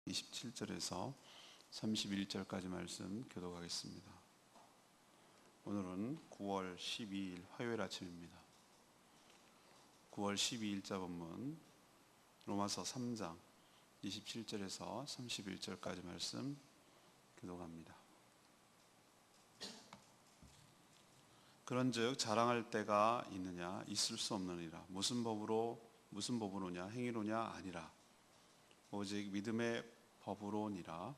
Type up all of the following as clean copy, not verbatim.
27절에서 31절까지 말씀 교독하겠습니다. 오늘은 9월 12일 화요일 아침입니다. 9월 12일자 본문 로마서 3장 27절에서 31절까지 말씀 교독합니다. 그런즉 자랑할 때가 있느냐? 있을 수 없느니라. 무슨 법으로냐? 행위로냐? 아니라 오직 믿음의 법으로니라.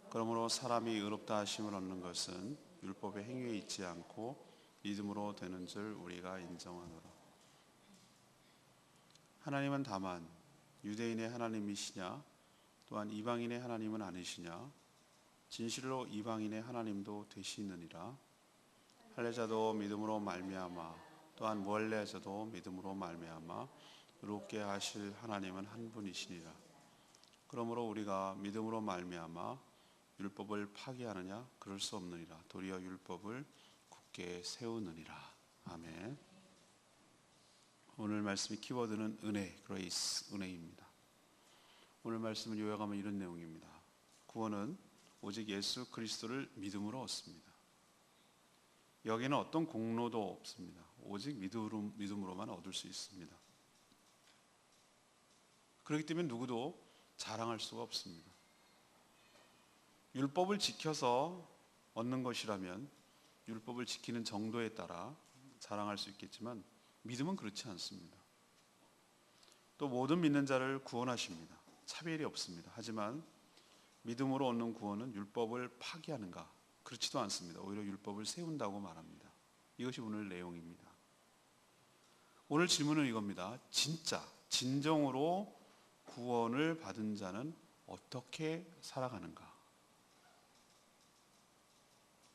그러므로 사람이 의롭다 하심을 얻는 것은 율법의 행위에 있지 않고 믿음으로 되는 줄 우리가 인정하노라. 하나님은 다만 유대인의 하나님이시냐? 또한 이방인의 하나님은 아니시냐? 진실로 이방인의 하나님도 되시느니라. 할례자도 믿음으로 말미암아 또한 무할례자도 믿음으로 말미암아 의롭게 하실 하나님은 한 분이시니라. 그러므로 우리가 믿음으로 말미암아 율법을 파기하느냐? 그럴 수 없느니라. 도리어 율법을 굳게 세우느니라. 아멘. 오늘 말씀의 키워드는 은혜, 그레이스, 은혜입니다. 오늘 말씀을 요약하면 이런 내용입니다. 구원은 오직 예수 그리스도를 믿음으로 얻습니다. 여기는 어떤 공로도 없습니다. 오직 믿음으로만 얻을 수 있습니다. 그렇기 때문에 누구도 자랑할 수가 없습니다. 율법을 지켜서 얻는 것이라면 율법을 지키는 정도에 따라 자랑할 수 있겠지만 믿음은 그렇지 않습니다. 또 모든 믿는 자를 구원하십니다. 차별이 없습니다. 하지만 믿음으로 얻는 구원은 율법을 파기하는가? 그렇지도 않습니다. 오히려 율법을 세운다고 말합니다. 이것이 오늘 내용입니다. 오늘 질문은 이겁니다. 진정으로 구원을 받은 자는 어떻게 살아가는가?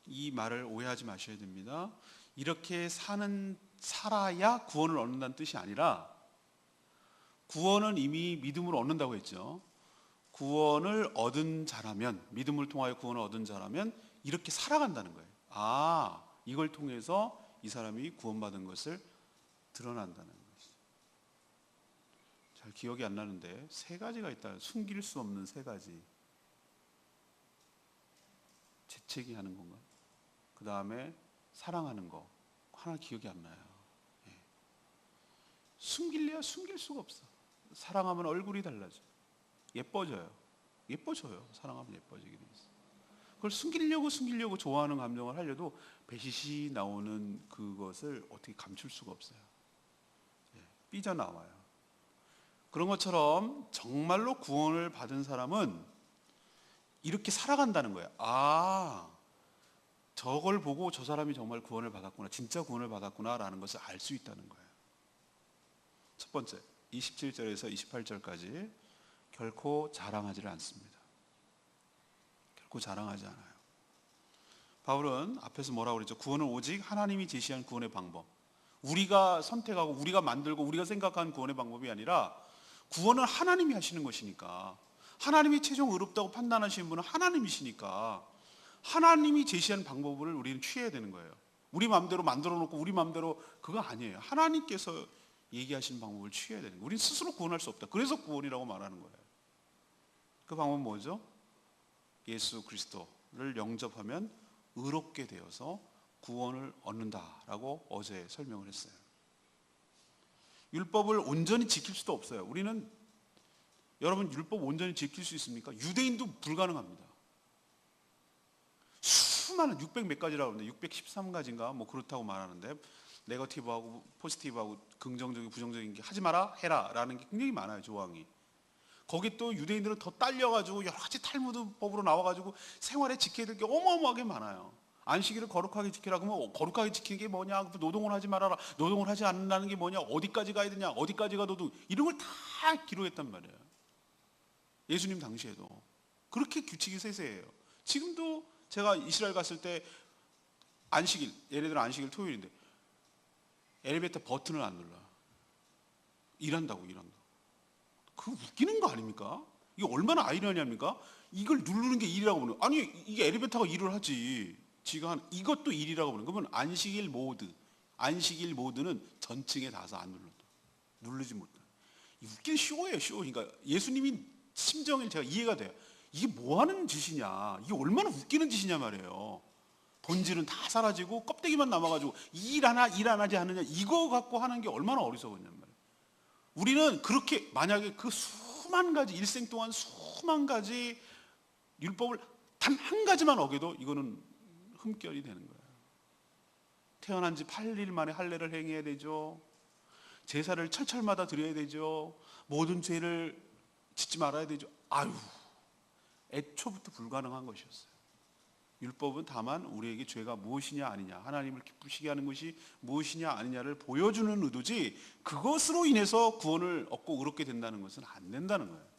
이 말을 오해하지 마셔야 됩니다. 이렇게 살아야 구원을 얻는다는 뜻이 아니라 구원은 이미 믿음으로 얻는다고 했죠. 구원을 얻은 자라면, 믿음을 통하여 구원을 얻은 자라면 이렇게 살아간다는 거예요. 이걸 통해서 이 사람이 구원받은 것을 드러난다는 것이죠. 잘 기억이 안 나는데 세 가지가 있다. 숨길 수 없는 세 가지. 재채기 하는 건가? 그 다음에 사랑하는 거. 하나 기억이 안 나요. 숨길래야 숨길 수가 없어. 사랑하면 얼굴이 달라져. 예뻐져요. 사랑하면 예뻐지게 돼 있어. 그걸 숨기려고 좋아하는 감정을 하려도 배시시 나오는 그것을 어떻게 감출 수가 없어요. 삐져나와요. 그런 것처럼 정말로 구원을 받은 사람은 이렇게 살아간다는 거예요. 저걸 보고 저 사람이 정말 구원을 받았구나, 진짜 구원을 받았구나 라는 것을 알 수 있다는 거예요. 첫 번째, 27절에서 28절까지 결코 자랑하지를 않습니다. 결코 자랑하지 않아요. 바울은 앞에서 뭐라고 그랬죠? 구원은 오직 하나님이 제시한 구원의 방법, 우리가 선택하고 우리가 만들고 우리가 생각한 구원의 방법이 아니라 구원은 하나님이 하시는 것이니까, 하나님이 최종 의롭다고 판단하시는 분은 하나님이시니까 하나님이 제시한 방법을 우리는 취해야 되는 거예요. 우리 마음대로 만들어 놓고 우리 마음대로, 그거 아니에요. 하나님께서 얘기하신 방법을 취해야 되는 거예요. 우리는 스스로 구원할 수 없다. 그래서 구원이라고 말하는 거예요. 그 방법은 뭐죠? 예수 그리스도를 영접하면 의롭게 되어서 구원을 얻는다라고 어제 설명을 했어요. 율법을 온전히 지킬 수도 없어요. 여러분 율법 온전히 지킬 수 있습니까? 유대인도 불가능합니다. 수많은 600 몇 가지라고 하는데 613가지인가 뭐 그렇다고 말하는데, 네거티브하고 포지티브하고 긍정적이고 부정적인 게 하지 마라 해라 라는 게 굉장히 많아요. 조항이. 거기 또 유대인들은 더 딸려가지고 여러 가지 탈무드법으로 나와가지고 생활에 지켜야 될 게 어마어마하게 많아요. 안식일을 거룩하게 지키라 그러면 거룩하게 지키는 게 뭐냐, 노동을 하지 말아라, 노동을 하지 않는다는 게 뭐냐, 어디까지 가야 되냐, 어디까지가 노동, 이런 걸 다 기록했단 말이에요. 예수님 당시에도 그렇게 규칙이 세세해요. 지금도 제가 이스라엘 갔을 때 안식일, 얘네들은 안식일 토요일인데 엘리베이터 버튼을 안 눌러요. 일한다고. 그거 웃기는 거 아닙니까? 이게 얼마나 아이러니합니까? 이걸 누르는 게 일이라고 보는 거예요. 아니, 이게 엘리베이터가 일을 하지. 이것도 일이라고 보는 거예요. 그러면 안식일 모드는 전층에 닿아서 안 눌러도, 누르지 못해. 웃긴 쇼예요, 쇼. 그러니까 예수님이 심정이 제가 이해가 돼요. 이게 뭐 하는 짓이냐, 이게 얼마나 웃기는 짓이냐 말이에요. 본질은 다 사라지고 껍데기만 남아가지고 일 안 하지 않느냐, 이거 갖고 하는 게 얼마나 어리석었냔 말이에요. 우리는 그렇게 만약에 그 수만 가지, 일생 동안 수만 가지 율법을 단 한 가지만 어겨도 이거는 흠결이 되는 거예요. 태어난 지 8일 만에 할례를 행해야 되죠. 제사를 철철마다 드려야 되죠. 모든 죄를 짓지 말아야 되죠. 아유, 애초부터 불가능한 것이었어요. 율법은 다만 우리에게 죄가 무엇이냐 아니냐, 하나님을 기쁘시게 하는 것이 무엇이냐 아니냐를 보여주는 의도지, 그것으로 인해서 구원을 얻고 의롭게 된다는 것은 안 된다는 거예요.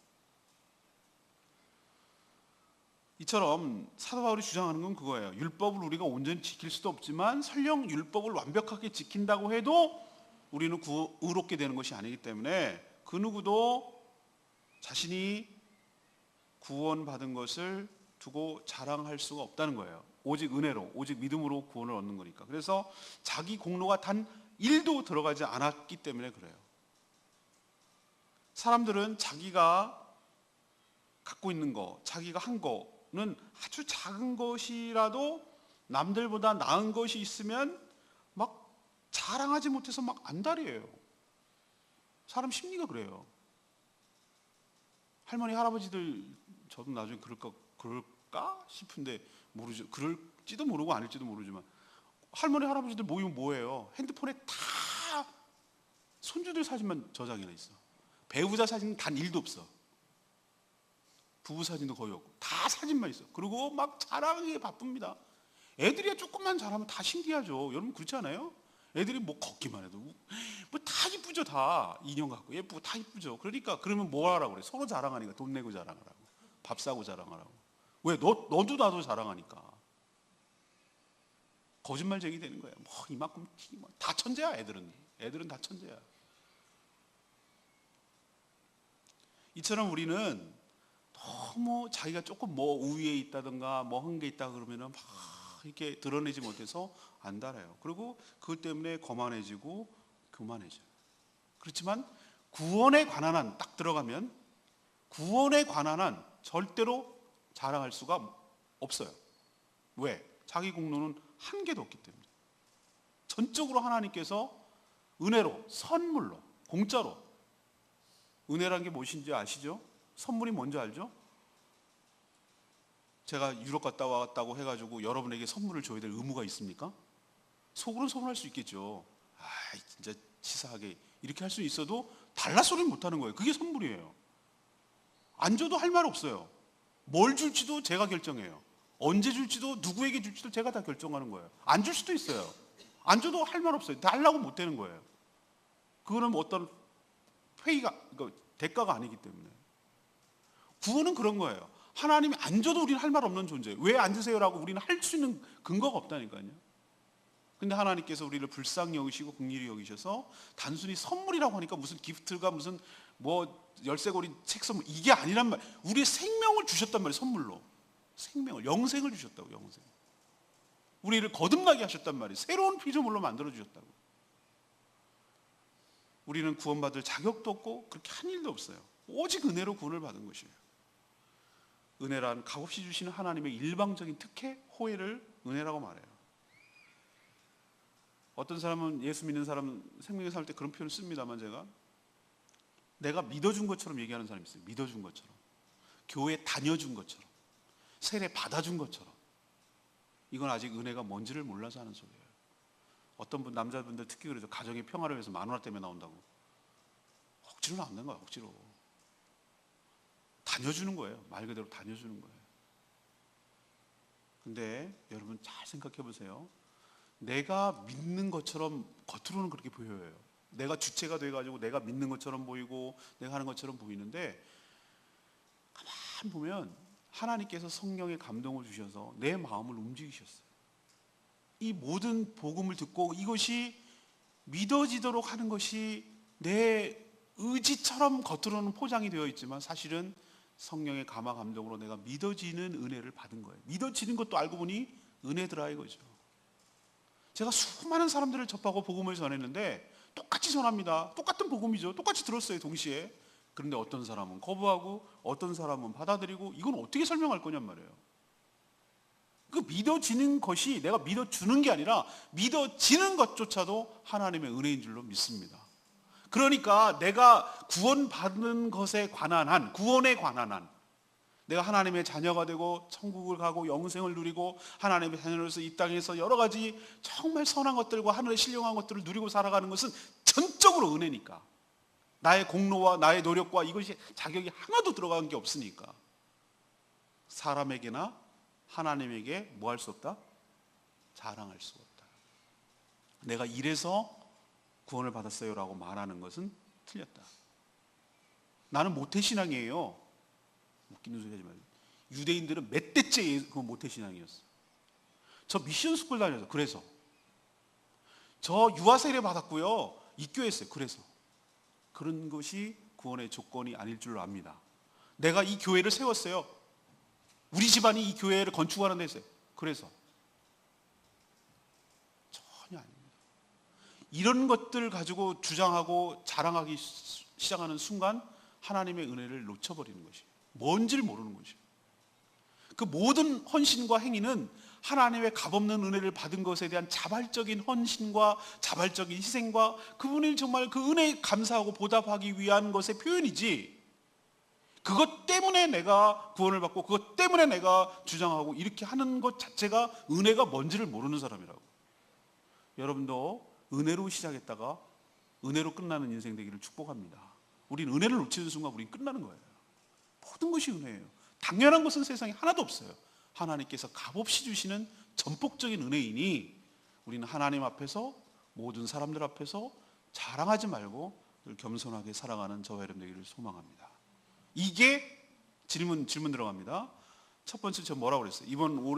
이처럼 사도 바울이 주장하는 건 그거예요. 율법을 우리가 온전히 지킬 수도 없지만 설령 율법을 완벽하게 지킨다고 해도 우리는 의롭게 되는 것이 아니기 때문에 그 누구도 자신이 구원받은 것을 두고 자랑할 수가 없다는 거예요. 오직 은혜로, 오직 믿음으로 구원을 얻는 거니까. 그래서 자기 공로가 단 1도 들어가지 않았기 때문에 그래요. 사람들은 자기가 갖고 있는 거, 자기가 한 거는 아주 작은 것이라도 남들보다 나은 것이 있으면 막 자랑하지 못해서 막 안달이에요. 사람 심리가 그래요. 할머니, 할아버지들, 저도 나중에 그럴까 싶은데 모르죠. 그럴지도 모르고 아닐지도 모르지만 할머니, 할아버지들 모이면 뭐예요? 핸드폰에 다 손주들 사진만 저장해놔 있어. 배우자 사진 단 1도 없어. 부부 사진도 거의 없고 다 사진만 있어. 그리고 막 자랑하기에 바쁩니다. 애들이 조금만 잘하면 다 신기하죠. 여러분 그렇지 않아요? 애들이 뭐 걷기만 해도 뭐 다 이쁘죠. 다 인형 갖고 예쁘고 다 이쁘죠. 그러니까 그러면 뭐 하라고 그래? 서로 자랑하니까 돈 내고 자랑하라고, 밥 사고 자랑하라고. 왜? 너도 나도 자랑하니까. 거짓말쟁이 되는 거야. 뭐 이만큼 다 천재야. 애들은 다 천재야. 이처럼 우리는 너무 자기가 조금 뭐 우위에 있다든가 뭐 한 게 있다 그러면은 막 이렇게 드러내지 못해서 안달아요. 그리고 그것 때문에 거만해지고 교만해져요. 그렇지만 구원에 관한 한 딱 들어가면 구원에 관한 한 절대로 자랑할 수가 없어요. 왜? 자기 공로는 한 개도 없기 때문에. 전적으로 하나님께서 은혜로, 선물로, 공짜로. 은혜란 게 무엇인지 아시죠? 선물이 뭔지 알죠? 제가 유럽 갔다 왔다고 해가지고 여러분에게 선물을 줘야 될 의무가 있습니까? 속으로는 서운할 수 있겠죠. 아, 진짜 치사하게 이렇게 할 수 있어도 달라 소리는 못하는 거예요. 그게 선물이에요. 안 줘도 할 말 없어요. 뭘 줄지도 제가 결정해요. 언제 줄지도 누구에게 줄지도 제가 다 결정하는 거예요. 안 줄 수도 있어요. 안 줘도 할 말 없어요. 달라고 못 되는 거예요. 그거는 어떤 대가가 아니기 때문에. 구원은 그런 거예요. 하나님이 안 줘도 우리는 할 말 없는 존재예요. 왜 안 주세요라고 우리는 할 수 있는 근거가 없다니까요. 근데 하나님께서 우리를 불쌍히 여기시고 긍휼히 여기셔서 단순히 선물이라고 하니까 무슨 기프트가 무슨 뭐 열쇠고리 책 선물 이게 아니란 말. 우리의 생명을 주셨단 말이에요. 선물로. 생명을, 영생을 주셨다고. 영생. 우리를 거듭나게 하셨단 말이에요. 새로운 피조물로 만들어 주셨다고. 우리는 구원받을 자격도 없고 그렇게 한 일도 없어요. 오직 은혜로 구원을 받은 것이에요. 은혜란 값없이 주시는 하나님의 일방적인 특혜, 호혜를 은혜라고 말해요. 어떤 사람은, 예수 믿는 사람은 생명에 살 때 그런 표현을 씁니다만, 내가 믿어준 것처럼 얘기하는 사람이 있어요. 믿어준 것처럼, 교회 다녀준 것처럼, 세례 받아준 것처럼. 이건 아직 은혜가 뭔지를 몰라서 하는 소리예요. 어떤 분, 남자분들 특히 그러죠. 가정의 평화를 위해서 10,000원 때문에 나온다고. 억지로 나온다는 거야. 억지로 다녀주는 거예요. 말 그대로 다녀주는 거예요. 근데 여러분 잘 생각해 보세요. 내가 믿는 것처럼 겉으로는 그렇게 보여요. 내가 주체가 돼가지고 내가 믿는 것처럼 보이고 내가 하는 것처럼 보이는데, 가만 보면 하나님께서 성령의 감동을 주셔서 내 마음을 움직이셨어요. 이 모든 복음을 듣고 이것이 믿어지도록 하는 것이 내 의지처럼 겉으로는 포장이 되어 있지만 사실은 성령의 감화 감동으로 내가 믿어지는 은혜를 받은 거예요. 믿어지는 것도 알고 보니 은혜더라 이거죠. 제가 수많은 사람들을 접하고 복음을 전했는데 똑같이 전합니다. 똑같은 복음이죠. 똑같이 들었어요. 동시에. 그런데 어떤 사람은 거부하고 어떤 사람은 받아들이고, 이건 어떻게 설명할 거냔 말이에요. 그 믿어지는 것이 내가 믿어주는 게 아니라 믿어지는 것조차도 하나님의 은혜인 줄로 믿습니다. 그러니까 내가 구원받는 것에 관한 한, 구원에 관한 한, 내가 하나님의 자녀가 되고 천국을 가고 영생을 누리고 하나님의 자녀로서 이 땅에서 여러 가지 정말 선한 것들과 하늘의 신령한 것들을 누리고 살아가는 것은 전적으로 은혜니까, 나의 공로와 나의 노력과 이것이 자격이 하나도 들어간 게 없으니까 사람에게나 하나님에게 뭐 할 수 없다? 자랑할 수가 없다. 내가 이래서 구원을 받았어요 라고 말하는 것은 틀렸다. 나는 모태신앙이에요. 웃기는 소리 하지 말고. 유대인들은 몇 대째 그 모태신앙이었어. 저 미션 스쿨 다녀서 그래서. 저 유아 세례 받았고요, 입교했어요. 그래서. 그런 것이 구원의 조건이 아닐 줄로 압니다. 내가 이 교회를 세웠어요. 우리 집안이 이 교회를 건축하는 데 있어요. 그래서. 전혀 아닙니다. 이런 것들 가지고 주장하고 자랑하기 시작하는 순간 하나님의 은혜를 놓쳐버리는 것이에요. 뭔지를 모르는 것이에요. 그 모든 헌신과 행위는 하나님의 값없는 은혜를 받은 것에 대한 자발적인 헌신과 자발적인 희생과 그분이 정말 그 은혜에 감사하고 보답하기 위한 것의 표현이지, 그것 때문에 내가 구원을 받고 그것 때문에 내가 주장하고 이렇게 하는 것 자체가 은혜가 뭔지를 모르는 사람이라고. 여러분도 은혜로 시작했다가 은혜로 끝나는 인생 되기를 축복합니다. 우리는 은혜를 놓치는 순간 우리는 끝나는 거예요. 모든 것이 은혜예요. 당연한 것은 세상에 하나도 없어요. 하나님께서 값없이 주시는 전폭적인 은혜이니 우리는 하나님 앞에서, 모든 사람들 앞에서 자랑하지 말고 늘 겸손하게 살아가는 저와 여러분 되기를 소망합니다. 이게 질문 들어갑니다. 첫 번째 저 뭐라고 그랬어요?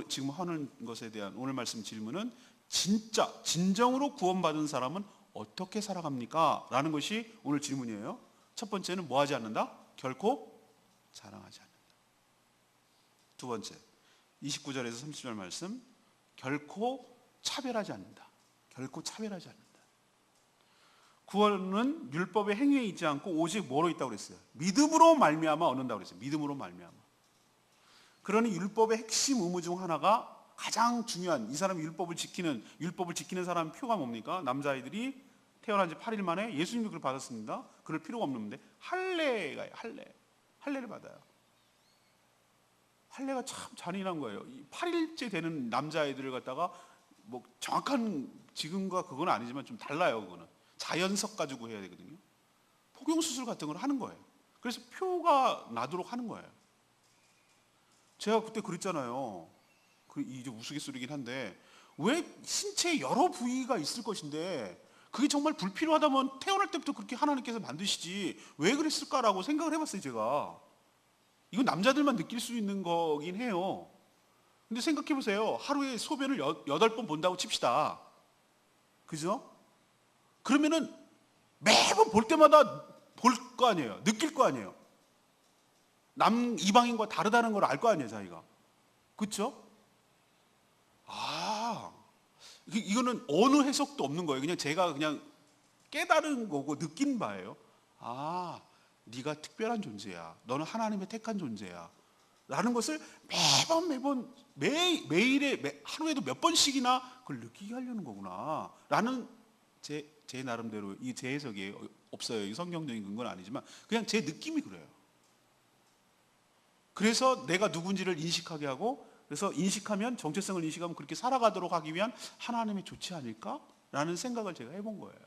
지금 하는 것에 대한 오늘 말씀 질문은 진정으로 구원받은 사람은 어떻게 살아갑니까? 라는 것이 오늘 질문이에요. 첫 번째는 뭐 하지 않는다? 결코 자랑하지 않는다. 두 번째, 29절에서 30절 말씀, 결코 차별하지 않는다. 결코 차별하지 않는다. 구원은 율법의 행위에 있지 않고 오직 뭐로 있다고 그랬어요? 믿음으로 말미암아 얻는다고 그랬어요. 믿음으로 말미암아. 그러니 율법의 핵심 의무 중 하나가, 가장 중요한, 이 사람이 율법을 지키는 사람 표가 뭡니까? 남자아이들이 태어난 지 8일 만에 예수님도 그걸 받았습니다. 그럴 필요가 없는데 할례가요. 할례를 받아요. 할례가 참 잔인한 거예요. 8일째 되는 남자아이들을 갖다가 뭐 정확한 지금과 그건 아니지만 좀 달라요. 그거는 자연석 가지고 해야 되거든요. 포경수술 같은 걸 하는 거예요. 그래서 표가 나도록 하는 거예요. 제가 그때 그랬잖아요. 이제 우스갯소리긴 한데, 왜 신체에 여러 부위가 있을 것인데 그게 정말 불필요하다면 태어날 때부터 그렇게 하나님께서 만드시지 왜 그랬을까라고 생각을 해봤어요. 제가. 이건 남자들만 느낄 수 있는 거긴 해요. 근데 생각해 보세요. 하루에 소변을 8번 본다고 칩시다. 그죠? 그러면은 매번 볼 때마다 볼 거 아니에요. 느낄 거 아니에요. 이방인과 다르다는 걸 알 거 아니에요, 자기가. 그렇죠? 이거는 어느 해석도 없는 거예요. 그냥 제가 그냥 깨달은 거고 느낀 바예요. 네가 특별한 존재야. 너는 하나님의 택한 존재야. 라는 것을 매번 매일에 하루에도 몇 번씩이나 그걸 느끼게 하려는 거구나. 라는 제 나름대로 제 해석이 없어요. 이 성경적인 근거는 아니지만 그냥 제 느낌이 그래요. 그래서 내가 누군지를 인식하게 하고, 그래서 인식하면, 정체성을 인식하면 그렇게 살아가도록 하기 위한 하나님이 좋지 않을까라는 생각을 제가 해본 거예요.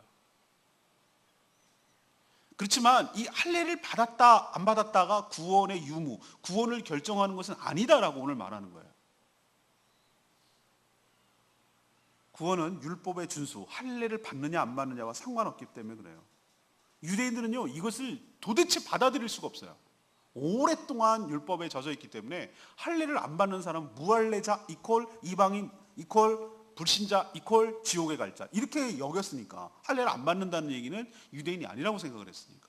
그렇지만 이 할례를 받았다 안 받았다가 구원의 유무, 구원을 결정하는 것은 아니다라고 오늘 말하는 거예요. 구원은 율법의 준수, 할례를 받느냐 안 받느냐와 상관없기 때문에 그래요. 유대인들은요, 이것을 도대체 받아들일 수가 없어요. 오랫동안 율법에 젖어 있기 때문에 할례를 안 받는 사람은 무할례자 이퀄 이방인 이퀄 불신자 이퀄 지옥에 갈 자, 이렇게 여겼으니까, 할례를 안 받는다는 얘기는 유대인이 아니라고 생각을 했으니까.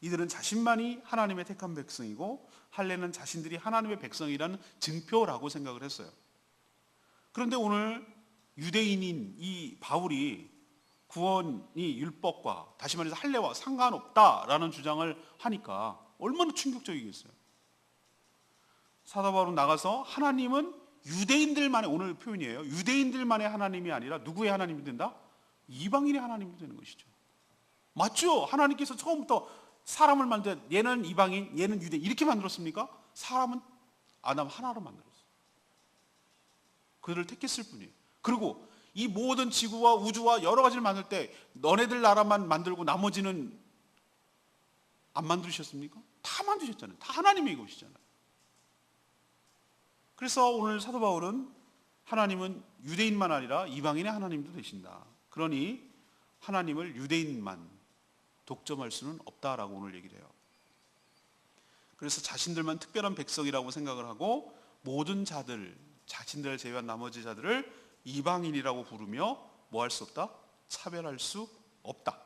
이들은 자신만이 하나님의 택한 백성이고 할례는 자신들이 하나님의 백성이라는 증표라고 생각을 했어요. 그런데 오늘 유대인인 이 바울이 구원이 율법과 다시 말해서 할례와 상관없다라는 주장을 하니까 얼마나 충격적이겠어요. 사도 바울은 나가서 하나님은 유대인들만의, 오늘 표현이에요, 유대인들만의 하나님이 아니라 누구의 하나님이 된다? 이방인의 하나님이 되는 것이죠. 맞죠? 하나님께서 처음부터 사람을 만들, 얘는 이방인, 얘는 유대인 이렇게 만들었습니까? 사람은 아담 하나로 만들었어요. 그들을 택했을 뿐이에요. 그리고 이 모든 지구와 우주와 여러 가지를 만들 때 너네들 나라만 만들고 나머지는 안 만드셨습니까? 다 만드셨잖아요. 다 하나님의 것이잖아요. 그래서 오늘 사도 바울은 하나님은 유대인만 아니라 이방인의 하나님도 되신다. 그러니 하나님을 유대인만 독점할 수는 없다라고 오늘 얘기를 해요. 그래서 자신들만 특별한 백성이라고 생각을 하고 모든 자들, 자신들을 제외한 나머지 자들을 이방인이라고 부르며 뭐 할 수 없다? 차별할 수 없다.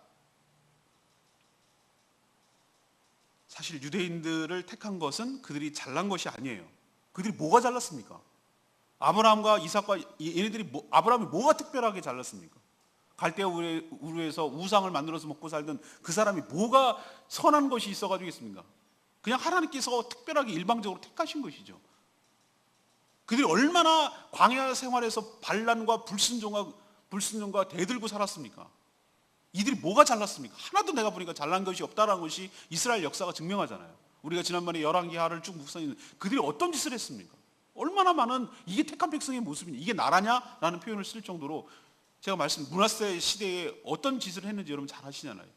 사실 유대인들을 택한 것은 그들이 잘난 것이 아니에요. 그들이 뭐가 잘났습니까? 아브라함과 이삭과 얘네들이 아브라함이 뭐가 특별하게 잘났습니까? 갈대아 우르에서 우상을 만들어서 먹고 살던 그 사람이 뭐가 선한 것이 있어가지고 있습니까? 그냥 하나님께서 특별하게 일방적으로 택하신 것이죠. 그들이 얼마나 광야 생활에서 반란과 불순종과 대들고 살았습니까? 이들이 뭐가 잘났습니까? 하나도 내가 보니까 잘난 것이 없다라는 것이 이스라엘 역사가 증명하잖아요. 우리가 지난번에 열왕기하를 쭉 묵상했는데 그들이 어떤 짓을 했습니까? 얼마나 많은, 이게 택한 백성의 모습이냐, 이게 나라냐라는 표현을 쓸 정도로 제가 문하세 시대에 어떤 짓을 했는지 여러분 잘 아시잖아요.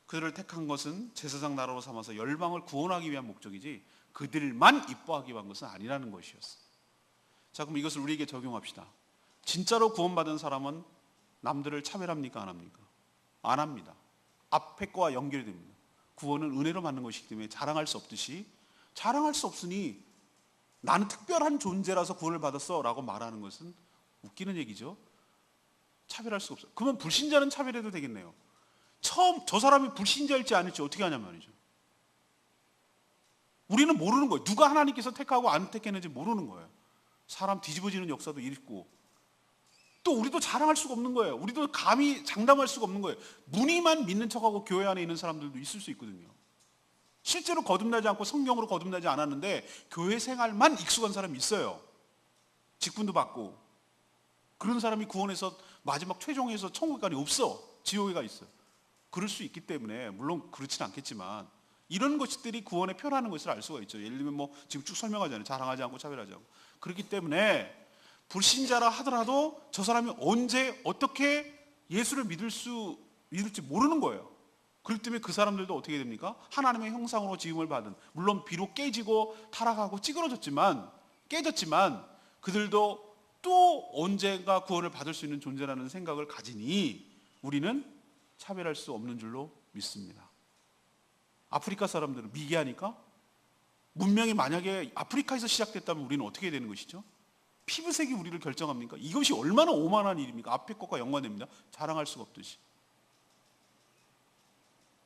그들을 택한 것은 제사장 나라로 삼아서 열방을 구원하기 위한 목적이지 그들만 이뻐하기 위한 것은 아니라는 것이었어. 자, 그럼 이것을 우리에게 적용합시다. 진짜로 구원받은 사람은 남들을 차별합니까? 안 합니까? 안 합니다. 앞에 거와 연결됩니다. 구원은 은혜로 받는 것이기 때문에 자랑할 수 없듯이, 자랑할 수 없으니 나는 특별한 존재라서 구원을 받았어 라고 말하는 것은 웃기는 얘기죠. 차별할 수가 없어요. 그러면 불신자는 차별해도 되겠네요. 처음 저 사람이 불신자일지 아닐지 어떻게 하냐 말이죠. 우리는 모르는 거예요. 누가 하나님께서 택하고 안 택했는지 모르는 거예요. 사람 뒤집어지는 역사도 있고, 또 우리도 자랑할 수가 없는 거예요. 우리도 감히 장담할 수가 없는 거예요. 무늬만 믿는 척하고 교회 안에 있는 사람들도 있을 수 있거든요. 실제로 거듭나지 않고 성경으로 거듭나지 않았는데 교회 생활만 익숙한 사람이 있어요. 직분도 받고. 그런 사람이 구원해서 마지막 최종에서 천국에 가니 없어. 지옥에 가 있어요. 그럴 수 있기 때문에, 물론 그렇지는 않겠지만 이런 것들이 구원의 표라는 것을 알 수가 있죠. 예를 들면 뭐 지금 쭉 설명하잖아요. 자랑하지 않고 차별하지 않고. 그렇기 때문에 불신자라 하더라도 저 사람이 언제 어떻게 예수를 믿을지 모르는 거예요. 그렇기 때문에 그 사람들도 어떻게 됩니까? 하나님의 형상으로 지음을 받은, 물론 비록 깨지고 타락하고 찌그러졌지만, 깨졌지만 그들도 또 언젠가 구원을 받을 수 있는 존재라는 생각을 가지니 우리는 차별할 수 없는 줄로 믿습니다. 아프리카 사람들은 미개하니까, 문명이 만약에 아프리카에서 시작됐다면 우리는 어떻게 되는 것이죠? 피부색이 우리를 결정합니까? 이것이 얼마나 오만한 일입니까? 앞에 것과 연관됩니다. 자랑할 수가 없듯이.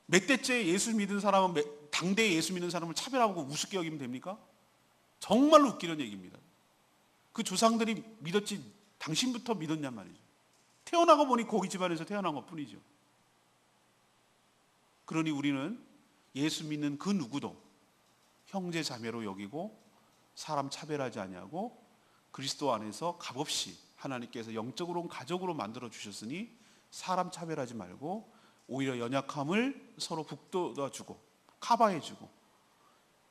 몇 대째 예수 믿은 사람은 당대에 예수 믿는 사람을 차별하고 우습게 여기면 됩니까? 정말로 웃기는 얘기입니다. 그 조상들이 믿었지 당신부터 믿었냔 말이죠. 태어나고 보니 고기 집안에서 태어난 것 뿐이죠. 그러니 우리는 예수 믿는 그 누구도 형제 자매로 여기고 사람 차별하지 아니하고 그리스도 안에서 값없이 하나님께서 영적으로 가족으로 만들어 주셨으니 사람 차별하지 말고 오히려 연약함을 서로 북돋아주고 커버해주고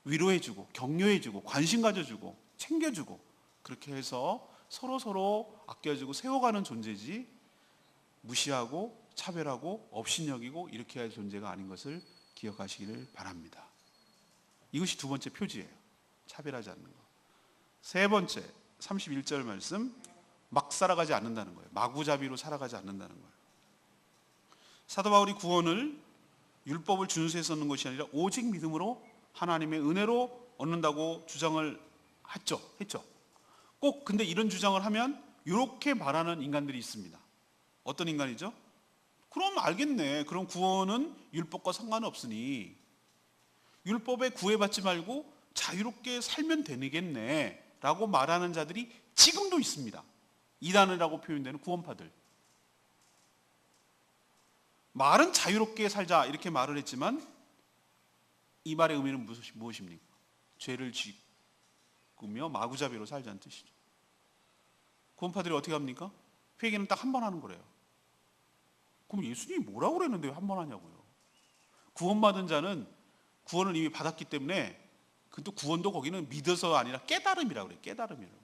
위로해주고 격려해주고 관심 가져주고 챙겨주고, 그렇게 해서 서로 아껴주고 세워가는 존재지 무시하고 차별하고 업신여기고 이렇게 할 존재가 아닌 것을 기억하시기를 바랍니다. 이것이 두 번째 표지예요. 차별하지 않는 것. 세 번째 31절 말씀, 막 살아가지 않는다는 거예요. 마구잡이로 살아가지 않는다는 거예요. 사도 바울이 구원을 율법을 준수해서 얻는 것이 아니라 오직 믿음으로 하나님의 은혜로 얻는다고 주장을 했죠. 꼭 근데 이런 주장을 하면 이렇게 말하는 인간들이 있습니다. 어떤 인간이죠? 그럼 알겠네. 그럼 구원은 율법과 상관없으니 율법에 구애받지 말고 자유롭게 살면 되겠네 라고 말하는 자들이 지금도 있습니다. 이단이라고 표현되는 구원파들. 말은 자유롭게 살자 이렇게 말을 했지만 이 말의 의미는 무엇입니까? 죄를 지으며 마구잡이로 살자는 뜻이죠. 구원파들이 어떻게 합니까? 회개는 딱 한 번 하는 거래요. 그럼 예수님이 뭐라고 그랬는데 왜 한 번 하냐고요. 구원받은 자는 구원을 이미 받았기 때문에 그 또 구원도 거기는 믿어서 아니라 깨달음이라고 그래요. 깨달음이라고.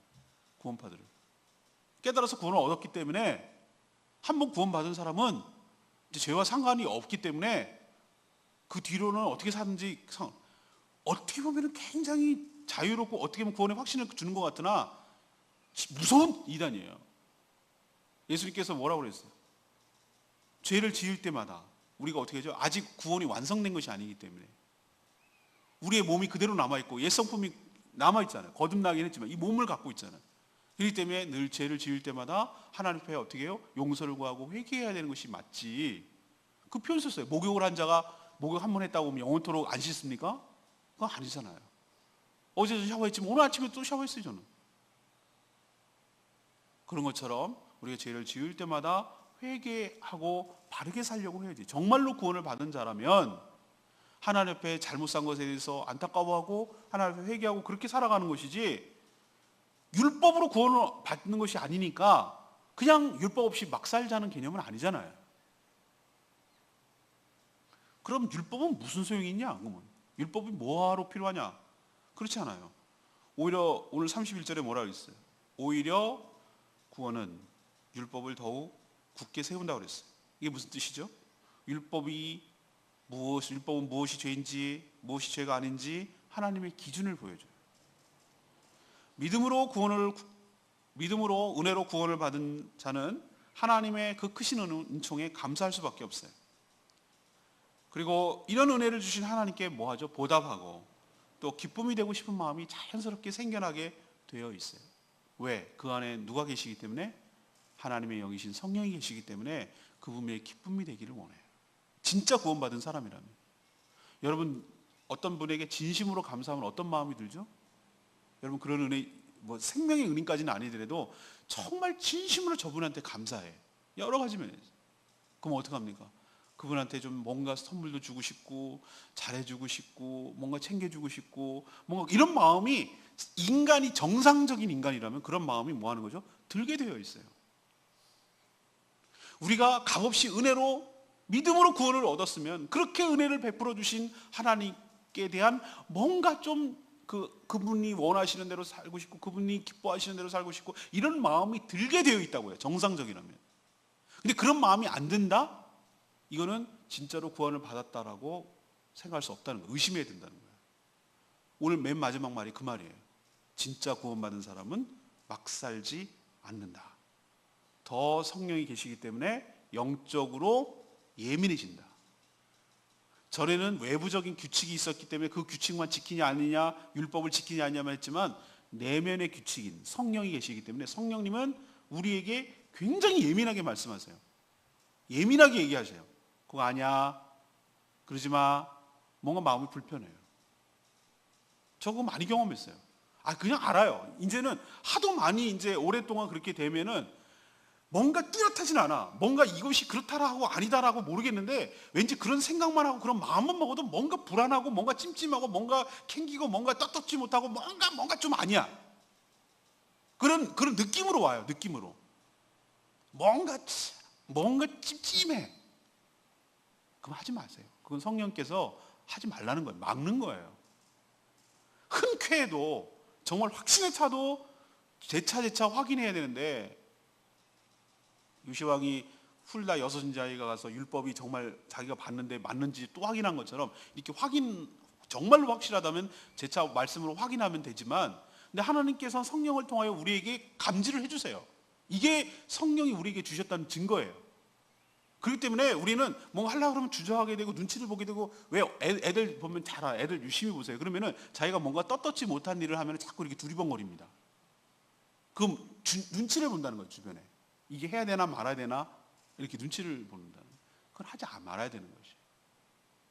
구원파들은. 깨달아서 구원을 얻었기 때문에 한 번 구원받은 사람은 이제 죄와 상관이 없기 때문에 그 뒤로는 어떻게 사는지 어떻게 보면 굉장히 자유롭고 어떻게 보면 구원의 확신을 주는 것 같으나 무서운 이단이에요. 예수님께서 뭐라고 그랬어요? 죄를 지을 때마다 우리가 어떻게 하죠? 아직 구원이 완성된 것이 아니기 때문에 우리의 몸이 그대로 남아있고 옛 성품이 남아있잖아요. 거듭나긴 했지만 이 몸을 갖고 있잖아요. 그렇기 때문에 늘 죄를 지을 때마다 하나님 앞에 어떻게 해요? 용서를 구하고 회개해야 되는 것이 맞지. 그 표현 썼어요. 목욕을 한 자가 목욕 한 번 했다고 하면 영원토록 안 씻습니까? 그건 아니잖아요. 어제도 샤워했지만 오늘 아침에 또 샤워했어요. 저는. 그런 것처럼 우리가 죄를 지을 때마다 회개하고 바르게 살려고 해야지. 정말로 구원을 받은 자라면 하나님 앞에 잘못 산 것에 대해서 안타까워하고 하나님 앞에 회개하고 그렇게 살아가는 것이지, 율법으로 구원을 받는 것이 아니니까 그냥 율법 없이 막 살자는 개념은 아니잖아요. 그럼 율법은 무슨 소용이 있냐? 그러면 율법이 뭐하러 필요하냐? 그렇지 않아요. 오히려 오늘 31절에 뭐라 그랬어요? 오히려 구원은 율법을 더욱 굳게 세운다고 그랬어요. 이게 무슨 뜻이죠? 율법은 무엇이 죄인지 무엇이 죄가 아닌지 하나님의 기준을 보여줘요. 믿음으로 은혜로 구원을 받은 자는 하나님의 그 크신 은총에 감사할 수밖에 없어요. 그리고 이런 은혜를 주신 하나님께 뭐하죠? 보답하고 또 기쁨이 되고 싶은 마음이 자연스럽게 생겨나게 되어 있어요. 왜? 그 안에 누가 계시기 때문에? 하나님의 영이신 성령이 계시기 때문에 그분의 기쁨이 되기를 원해요. 진짜 구원받은 사람이라면. 여러분, 어떤 분에게 진심으로 감사하면 어떤 마음이 들죠? 여러분, 그런 은혜, 뭐 생명의 은인까지는 아니더라도 정말 진심으로 저분한테 감사해. 여러 가지 면에서. 그럼 어떡합니까? 그분한테 좀 뭔가 선물도 주고 싶고 잘해주고 싶고 뭔가 챙겨주고 싶고 뭔가 이런 마음이, 인간이 정상적인 인간이라면 그런 마음이 뭐 하는 거죠? 들게 되어 있어요. 우리가 값없이 은혜로 믿음으로 구원을 얻었으면 그렇게 은혜를 베풀어 주신 하나님께 대한 뭔가 좀 그분이 원하시는 대로 살고 싶고 그분이 기뻐하시는 대로 살고 싶고 이런 마음이 들게 되어 있다고요. 정상적이라면. 근데 그런 마음이 안 든다? 이거는 진짜로 구원을 받았다라고 생각할 수 없다는 거예요. 의심해야 된다는 거예요. 오늘 맨 마지막 말이 그 말이에요. 진짜 구원받은 사람은 막 살지 않는다. 더 성령이 계시기 때문에 영적으로 예민해진다. 전에는 외부적인 규칙이 있었기 때문에 그 규칙만 지키냐 아니냐, 율법을 지키냐 아니냐만 했지만 내면의 규칙인 성령이 계시기 때문에 성령님은 우리에게 굉장히 예민하게 말씀하세요. 예민하게 얘기하세요. 그거 아니야, 그러지 마. 뭔가 마음이 불편해요. 저 그거 많이 경험했어요. 그냥 알아요. 이제는 하도 많이 이제 오랫동안 그렇게 되면은 뭔가 뚜렷하진 않아. 뭔가 이것이 그렇다라고 아니다라고 모르겠는데 왠지 그런 생각만 하고 그런 마음만 먹어도 뭔가 불안하고 뭔가 찜찜하고 뭔가 캥기고 뭔가 떳떳지 못하고 뭔가 좀 아니야. 그런 느낌으로 와요. 느낌으로. 뭔가 찜찜해. 그럼 하지 마세요. 그건 성령께서 하지 말라는 거예요. 막는 거예요. 흔쾌해도 정말 확신에 차도 재차 확인해야 되는데, 요시왕이 훌다 여선자에게 가서 율법이 정말 자기가 봤는데 맞는지 또 확인한 것처럼 이렇게 정말로 확실하다면 재차 말씀으로 확인하면 되지만, 근데 하나님께서는 성령을 통하여 우리에게 감지를 해주세요. 이게 성령이 우리에게 주셨다는 증거예요. 그렇기 때문에 우리는 뭔가 하려고 그러면 주저하게 되고 눈치를 보게 되고, 왜 애들 보면 잘 알아. 애들 유심히 보세요. 그러면은 자기가 뭔가 떳떳지 못한 일을 하면 자꾸 이렇게 두리번거립니다. 그럼 눈치를 본다는 거예요. 주변에 이게 해야 되나 말아야 되나 이렇게 눈치를 본다는, 그건 하지 말아야 되는 것이.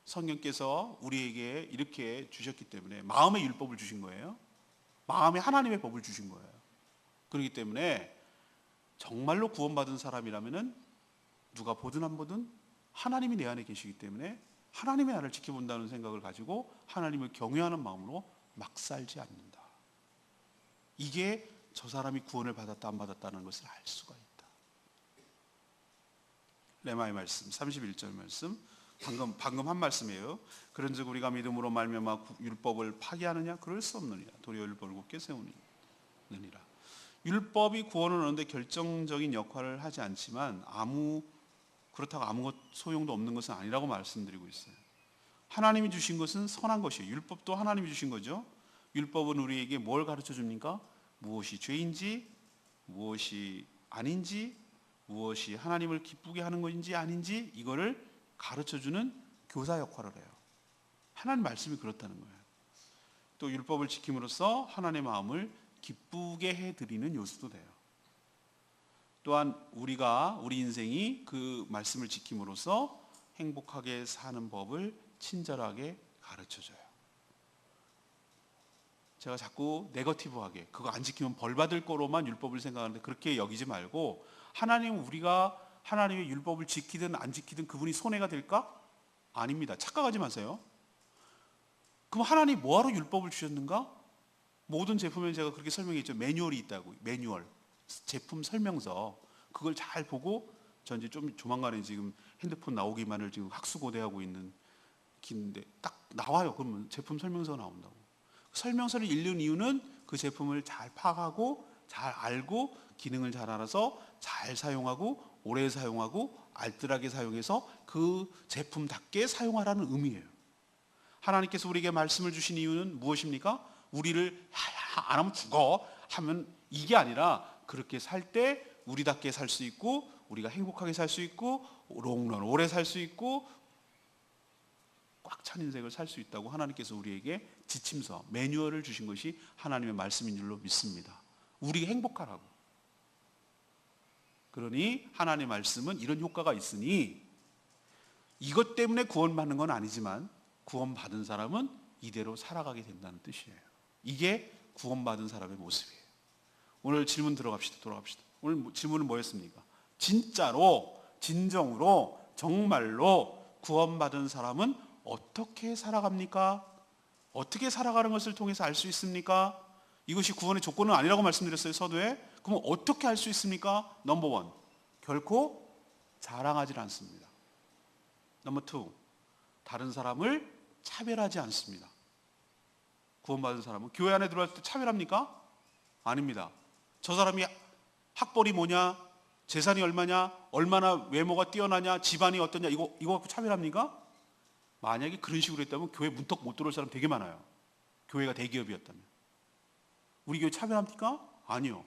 성령께서 우리에게 이렇게 주셨기 때문에 마음의 율법을 주신 거예요. 마음에 하나님의 법을 주신 거예요. 그렇기 때문에 정말로 구원받은 사람이라면은 누가 보든 안 보든 하나님이 내 안에 계시기 때문에 하나님의 나를 지켜본다는 생각을 가지고 하나님을 경외하는 마음으로 막 살지 않는다. 이게 저 사람이 구원을 받았다 안 받았다는 것을 알 수가 있다. 레마의 말씀 31절 말씀 방금 한 말씀이에요. 그런즉 우리가 믿음으로 말미암아 율법을 파기하느냐? 그럴 수 없느니라. 도리어 율법을 굳게 세우느니라. 율법이 구원을 얻는데 결정적인 역할을 하지 않지만 그렇다고 아무 소용도 없는 것은 아니라고 말씀드리고 있어요. 하나님이 주신 것은 선한 것이에요. 율법도 하나님이 주신 거죠. 율법은 우리에게 뭘 가르쳐 줍니까? 무엇이 죄인지, 무엇이 아닌지, 무엇이 하나님을 기쁘게 하는 것인지 아닌지 이거를 가르쳐주는 교사 역할을 해요. 하나님 말씀이 그렇다는 거예요. 또 율법을 지킴으로써 하나님의 마음을 기쁘게 해드리는 요소도 돼요. 또한 우리 인생이 그 말씀을 지킴으로써 행복하게 사는 법을 친절하게 가르쳐줘요. 제가 자꾸 네거티브하게 그거 안 지키면 벌 받을 거로만 율법을 생각하는데 그렇게 여기지 말고 우리가 하나님의 율법을 지키든 안 지키든 그분이 손해가 될까? 아닙니다. 착각하지 마세요. 그럼 하나님 뭐하러 율법을 주셨는가? 모든 제품에 제가 그렇게 설명했죠. 매뉴얼이 있다고. 매뉴얼, 제품 설명서. 그걸 잘 보고 전 이제 좀 조만간에 지금 핸드폰 나오기만을 지금 학수고대하고 있는 긴데 딱 나와요. 그러면 제품 설명서가 나온다고. 설명서를 읽는 이유는 그 제품을 잘 파악하고 잘 알고 기능을 잘 알아서 잘 사용하고 오래 사용하고 알뜰하게 사용해서 그 제품답게 사용하라는 의미예요. 하나님께서 우리에게 말씀을 주신 이유는 무엇입니까? 우리를 안 하면 죽어 하면 이게 아니라 그렇게 살 때 우리답게 살 수 있고 우리가 행복하게 살 수 있고 롱런 오래 살 수 있고 꽉 찬 인생을 살 수 있다고 하나님께서 우리에게 지침서 매뉴얼을 주신 것이 하나님의 말씀인 줄로 믿습니다. 우리가 행복하라고. 그러니 하나님의 말씀은 이런 효과가 있으니 이것 때문에 구원받는 건 아니지만 구원받은 사람은 이대로 살아가게 된다는 뜻이에요. 이게 구원받은 사람의 모습이에요. 오늘 질문 돌아갑시다. 오늘 질문은 뭐였습니까? 진짜로 진정으로 정말로 구원받은 사람은 어떻게 살아갑니까? 어떻게 살아가는 것을 통해서 알 수 있습니까? 이것이 구원의 조건은 아니라고 말씀드렸어요. 서두에. 그럼 어떻게 알 수 있습니까? 넘버 원, 결코 자랑하지 않습니다. 넘버 투, 다른 사람을 차별하지 않습니다. 구원받은 사람은 교회 안에 들어왔을 때 차별합니까? 아닙니다. 저 사람이 학벌이 뭐냐, 재산이 얼마냐, 얼마나 외모가 뛰어나냐, 집안이 어떠냐 이거 갖고 차별합니까? 만약에 그런 식으로 했다면 교회 문턱 못 들어올 사람 되게 많아요. 교회가 대기업이었다면. 우리 교회 차별합니까? 아니요.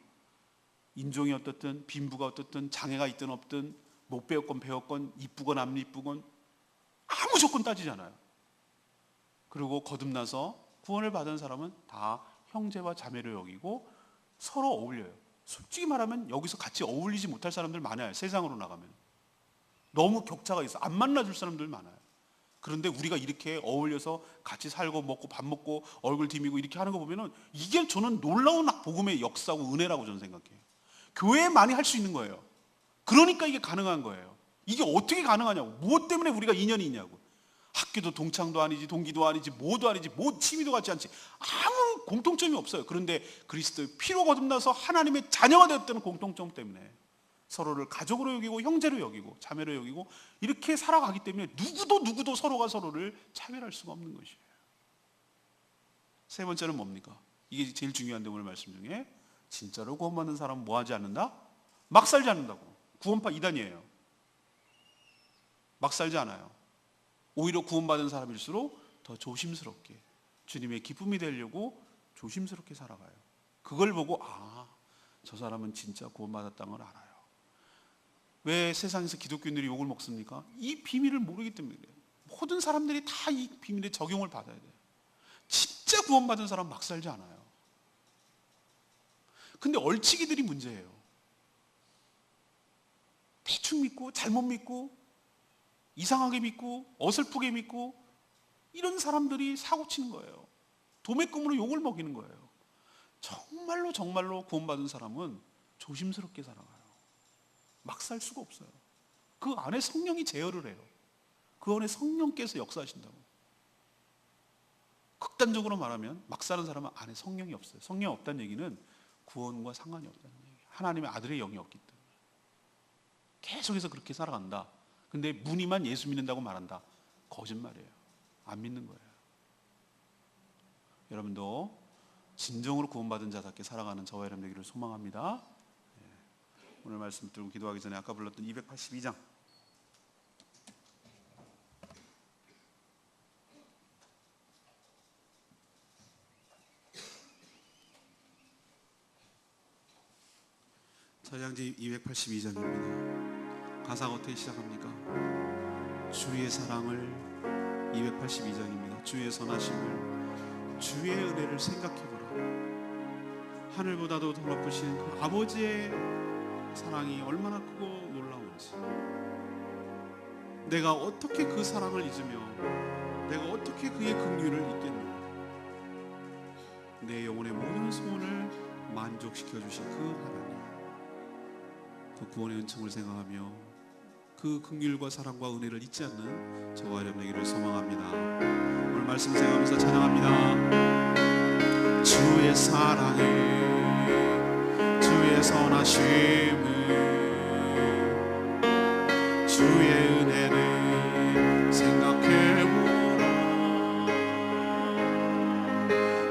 인종이 어떻든 빈부가 어떻든 장애가 있든 없든 못 배웠건 이쁘건 안 이쁘건 아무 조건 따지지 않아요. 그리고 거듭나서 구원을 받은 사람은 다 형제와 자매로 여기고 서로 어울려요. 솔직히 말하면 여기서 같이 어울리지 못할 사람들 많아요. 세상으로 나가면 너무 격차가 있어. 안 만나줄 사람들 많아요. 그런데 우리가 이렇게 어울려서 같이 살고 먹고 밥 먹고 얼굴 디미고 이렇게 하는 거 보면은 이게 저는 놀라운 복음의 역사고 은혜라고 저는 생각해요. 교회에 많이 할 수 있는 거예요. 그러니까 이게 가능한 거예요. 이게 어떻게 가능하냐고. 무엇 때문에 우리가 인연이 있냐고. 학교도 동창도 아니지 동기도 아니지 뭐도 아니지 뭐 취미도 같지 않지 아무 공통점이 없어요. 그런데 그리스도의 피로 거듭나서 하나님의 자녀가 되었다는 공통점 때문에 서로를 가족으로 여기고 형제로 여기고 자매로 여기고 이렇게 살아가기 때문에 누구도 서로가 서로를 차별할 수가 없는 것이에요. 세 번째는 뭡니까? 이게 제일 중요한데 오늘 말씀 중에 진짜로 구원받는 사람은 뭐 하지 않는다? 막 살지 않는다고. 구원파 2단이에요. 막 살지 않아요. 오히려 구원받은 사람일수록 더 조심스럽게 주님의 기쁨이 되려고 조심스럽게 살아가요. 그걸 보고 저 사람은 진짜 구원받았다는 걸 알아요. 왜 세상에서 기독교인들이 욕을 먹습니까? 이 비밀을 모르기 때문에 그래요. 모든 사람들이 다 이 비밀에 적용을 받아야 돼요. 진짜 구원받은 사람 막 살지 않아요. 근데 얼치기들이 문제예요. 대충 믿고 잘못 믿고 이상하게 믿고 어설프게 믿고 이런 사람들이 사고 치는 거예요. 도매금으로 욕을 먹이는 거예요. 정말로 정말로 구원받은 사람은 조심스럽게 살아가요. 막 살 수가 없어요. 그 안에 성령이 제어를 해요. 그 안에 성령께서 역사하신다고. 극단적으로 말하면 막 사는 사람은 안에 성령이 없어요. 성령이 없다는 얘기는 구원과 상관이 없다는 얘기예요. 하나님의 아들의 영이 없기 때문에. 계속해서 그렇게 살아간다. 근데 무늬만 예수 믿는다고 말한다. 거짓말이에요. 안 믿는 거예요. 여러분도 진정으로 구원받은 자답게 살아가는 저와 여러분 되기를 소망합니다. 오늘 말씀 들고 기도하기 전에 아까 불렀던 282장 찬양지 282장입니다. 가사가 어떻게 시작합니까? 주의 사랑을 282장입니다. 주의 선하심을 주의 은혜를 생각해보라. 하늘보다도 더 높으신 그 아버지의 사랑이 얼마나 크고 놀라운지, 내가 어떻게 그 사랑을 잊으며 내가 어떻게 그의 긍휼을 잊겠는가. 내 영혼의 모든 소원을 만족시켜 주신 그 하나님, 그 구원의 은총을 생각하며 그 긍휼과 사랑과 은혜를 잊지 않는 저와 여러분 되기를 소망합니다. 오늘 말씀 생각하면서 찬양합니다. 주의 사랑을, 주의 선하심을, 주의 은혜를 생각해보라.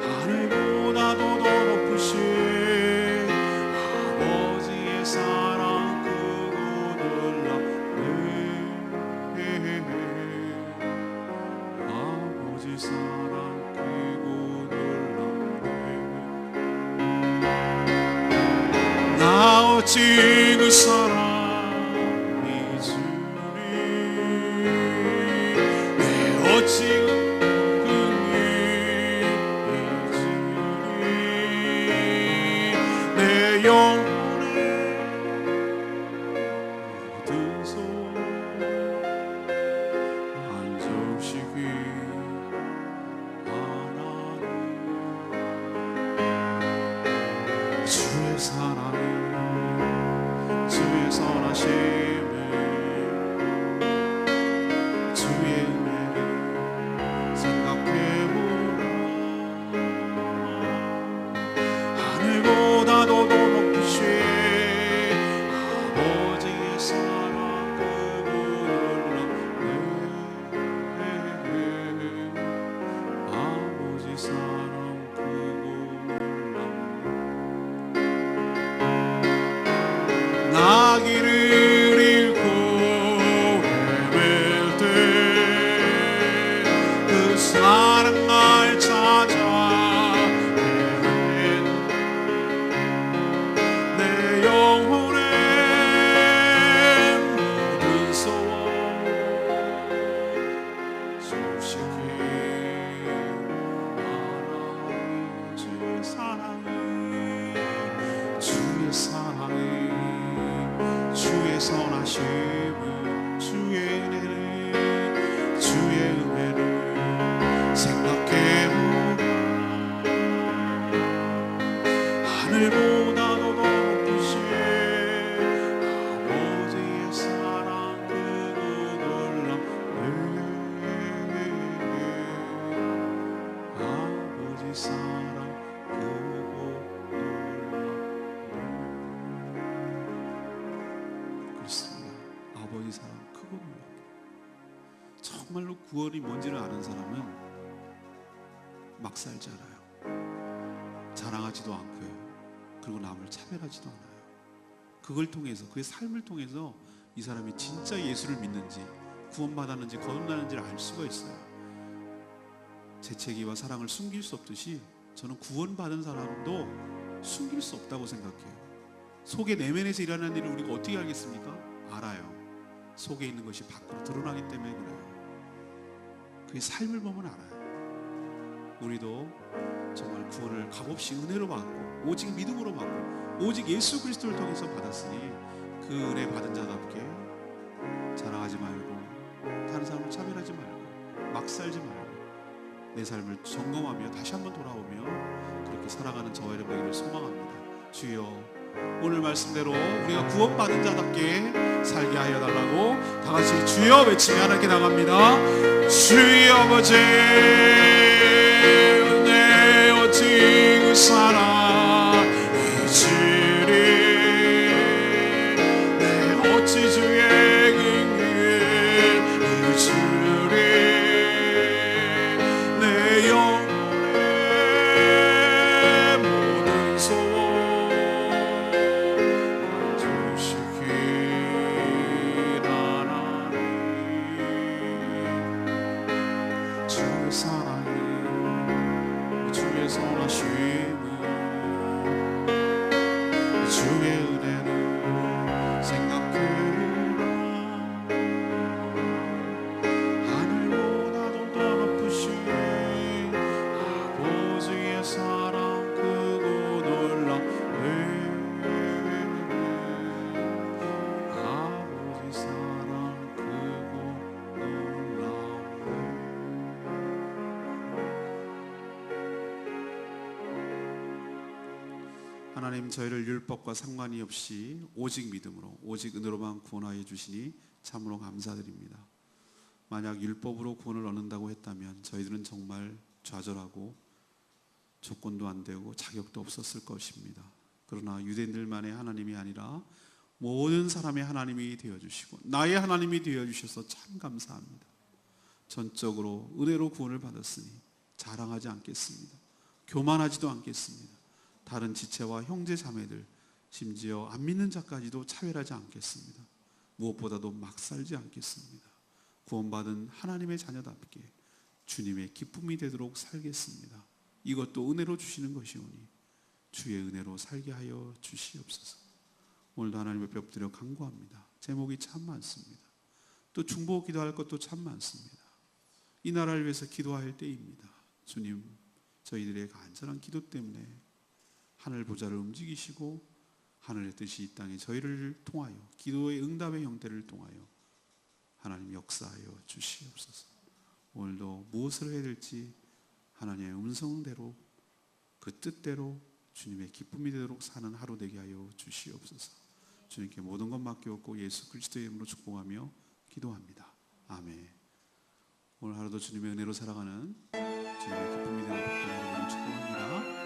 하늘보다도 더 높으신 아버지의 사랑 크고 놀랍네. 아버지 사랑 크고 놀랍네. 나 어찌 그 사랑이 주리, 내 어찌 내 영혼의 모든 소원 만족시키 하나님. 주의 사랑을, 주의 선하심을, 주의 은혜를 생각해보라. 하늘보다도 더 높으신 아버지의 사랑 크고 놀랍네. 아버지 사랑 크고 놀랍네. 나 길을 잃고 헤맬 때 그 사랑 날 찾아 내 영혼의 모든 소원 솔직히 하나님. 주의 사랑이, 주의 사랑이, 주의 선하심을, 주의 은혜를, 주의 은혜를 생각해보라. 하늘보다도 더 높으신 아버지의 사랑 크고 놀랍네. 아버지 사랑 크고 놀랍네. 그렇습니다. 아버지 사랑 크고 놀랍네. 정말로 구원이 뭔지를 아는 사람은 막 살지 않아요. 자랑하지도 않고요. 그리고 남을 차별하지도 않아요. 그걸 통해서, 그의 삶을 통해서 이 사람이 진짜 예수를 믿는지, 구원받았는지 거듭나는지를 알 수가 있어요. 재채기와 사랑을 숨길 수 없듯이 저는 구원받은 사람도 숨길 수 없다고 생각해요. 속에 내면에서 일어나는 일을 우리가 어떻게 알겠습니까? 알아요. 속에 있는 것이 밖으로 드러나기 때문에 그래요. 그의 삶을 보면 알아요. 우리도 정말 구원을 값없이 은혜로 받고 오직 믿음으로 받고 오직 예수 그리스도를 통해서 받았으니 그 은혜 받은 자답게 자랑하지 말고 다른 사람을 차별하지 말고 막 살지 말고 내 삶을 점검하며 다시 한번 돌아오며 그렇게 살아가는 저와 여러분에게 소망합니다. 주여, 오늘 말씀대로 우리가 구원받은 자답게 살게 하여 달라고 다 같이 주여 외치며 하나님께 나갑니다. 주여 아버지, 내 오직 그 사랑 잊으리, 내 어찌 주의 긍휼 잊으리, 내 영혼의 모든 소원 주시길 하나님. 주의 사랑이 주의 선하심이 주의 은혜는 생각보다 하늘보다도 더 높으신 아버지의 사랑 크고 놀라네. 아버지 사랑 크고 놀라네. 하나님, 저희를 율법과 상관이 없이 오직 믿음으로 오직 은혜로만 구원하여 주시니 참으로 감사드립니다. 만약 율법으로 구원을 얻는다고 했다면 저희들은 정말 좌절하고 조건도 안 되고 자격도 없었을 것입니다. 그러나 유대인들만의 하나님이 아니라 모든 사람의 하나님이 되어주시고 나의 하나님이 되어주셔서 참 감사합니다. 전적으로 은혜로 구원을 받았으니 자랑하지 않겠습니다. 교만하지도 않겠습니다. 다른 지체와 형제 자매들, 심지어 안 믿는 자까지도 차별하지 않겠습니다. 무엇보다도 막 살지 않겠습니다. 구원받은 하나님의 자녀답게 주님의 기쁨이 되도록 살겠습니다. 이것도 은혜로 주시는 것이오니 주의 은혜로 살게 하여 주시옵소서. 오늘도 하나님 앞에 엎드려 간구합니다. 제목이 참 많습니다. 또 중보 기도할 것도 참 많습니다. 이 나라를 위해서 기도할 때입니다. 주님, 저희들의 간절한 기도 때문에 하늘 보좌를 움직이시고 하늘의 뜻이 이 땅에 저희를 통하여 기도의 응답의 형태를 통하여 하나님 역사하여 주시옵소서. 오늘도 무엇을 해야 될지 하나님의 음성대로 그 뜻대로 주님의 기쁨이 되도록 사는 하루 되게 하여 주시옵소서. 주님께 모든 것 맡겨놓고 예수 그리스도의 이름으로 축복하며 기도합니다. 아멘. 오늘 하루도 주님의 은혜로 살아가는 주님의 기쁨이 되는 복된 여러분을 축복합니다.